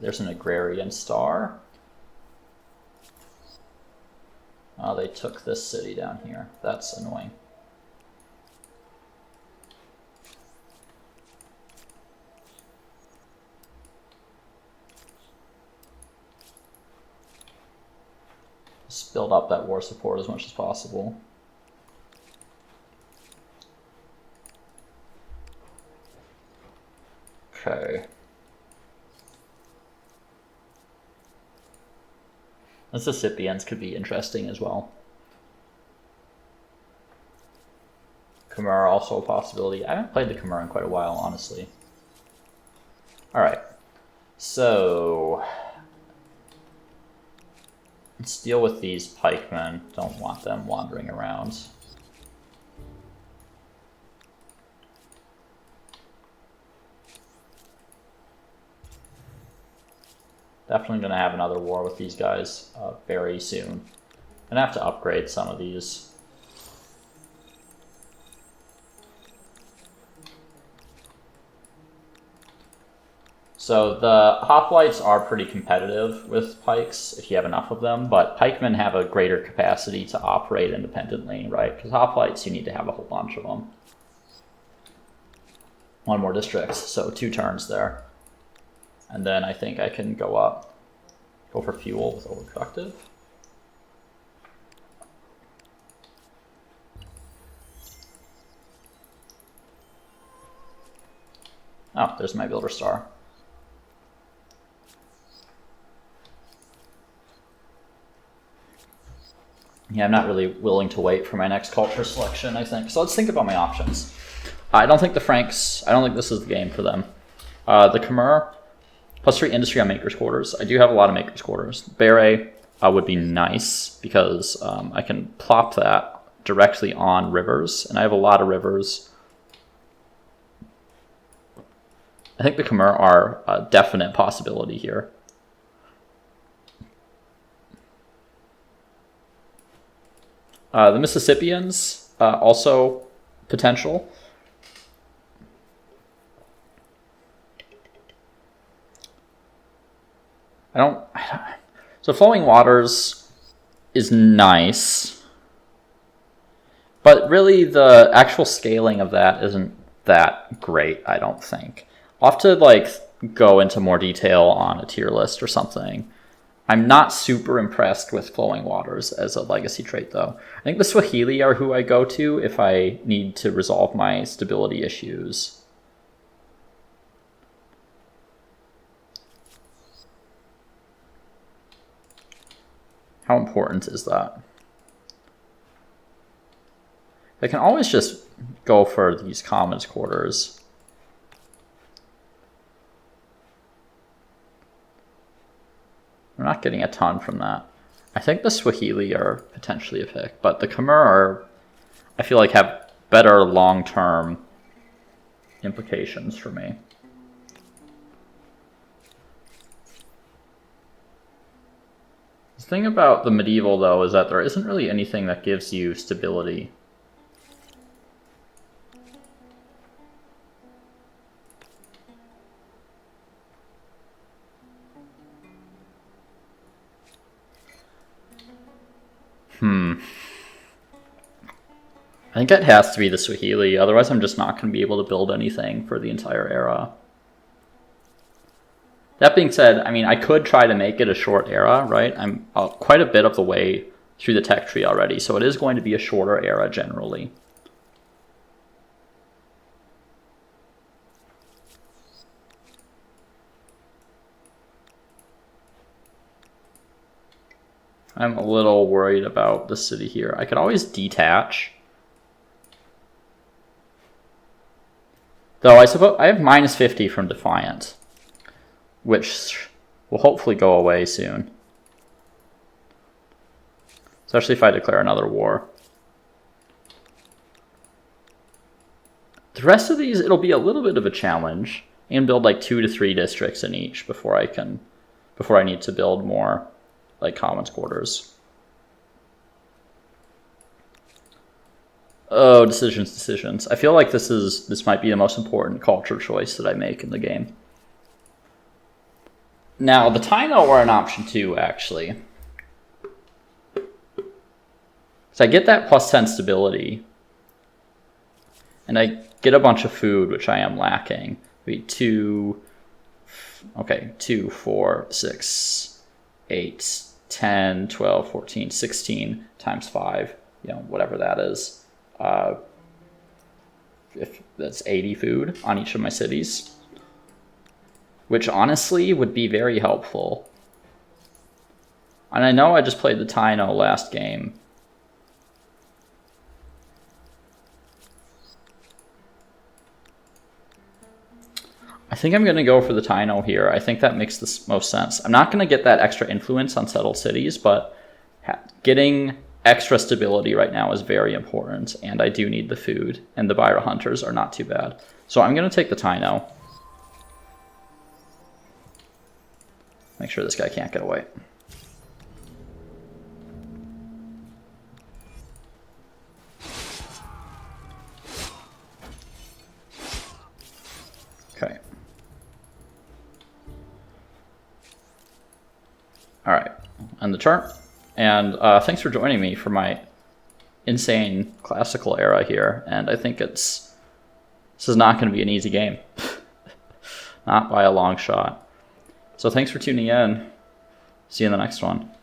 [SPEAKER 1] There's an agrarian star. Oh, they took this city down here. That's annoying. Just build up that war support as much as possible. Okay. Mississippians could be interesting as well. Khmer are also a possibility. I haven't played the Khmer in quite a while, honestly. Alright. So let's deal with these pikemen. Don't want them wandering around. Definitely going to have another war with these guys very soon. Gonna have to upgrade some of these. So the hoplites are pretty competitive with pikes if you have enough of them, but pikemen have a greater capacity to operate independently, right? Because hoplites, you need to have a whole bunch of them. 1 more district, so 2 turns there. And then I think I can go up, go for fuel with overproductive. Oh, there's my builder star. Yeah, I'm not really willing to wait for my next culture selection, I think. So let's think about my options. I don't think the Franks, I don't think this is the game for them. The Khmer, +3 industry on Maker's Quarters. I do have a lot of Maker's Quarters. Beret would be nice because I can plop that directly on rivers, and I have a lot of rivers. I think the Khmer are a definite possibility here. The Mississippians, also potential. So Flowing Waters is nice, but really the actual scaling of that isn't that great, I don't think. I'll have to like go into more detail on a tier list or something. I'm not super impressed with Flowing Waters as a legacy trait, though. I think the Swahili are who I go to if I need to resolve my stability issues. How important is that? I can always just go for these commons quarters. We're not getting a ton from that. I think the Swahili are potentially a pick, but the Khmer are, I feel like, have better long-term implications for me. The thing about the medieval, though, is that there isn't really anything that gives you stability. I think it has to be the Swahili, otherwise I'm just not going to be able to build anything for the entire era. That being said, I mean, I could try to make it a short era, right? I'm quite a bit of the way through the tech tree already, so it is going to be a shorter era generally. I'm a little worried about the city here. I could always detach. Though I suppose I have minus 50 from Defiant, which will hopefully go away soon. Especially if I declare another war. The rest of these, it'll be a little bit of a challenge. And build like 2 to 3 districts in each before I need to build more like commons quarters. Oh, decisions. I feel like this might be the most important culture choice that I make in the game. Now, the Taino are an option too, actually. So I get that plus 10 stability. And I get a bunch of food, which I am lacking. 2, 4, 6, 8, 10, 12, 14, 16 times 5, whatever that is. If that's 80 food on each of my cities, which honestly would be very helpful. And I know I just played the Taino last game. I think I'm going to go for the Taino here. I think that makes the most sense. I'm not going to get that extra influence on settled cities, but getting extra stability right now is very important, and I do need the food, and the Byra Hunters are not too bad. So I'm going to take the Taino. Make sure this guy can't get away. Okay. All right, end the turn. And thanks for joining me for my insane classical era here. And I think this is not going to be an easy game. Not by a long shot. So thanks for tuning in. See you in the next one.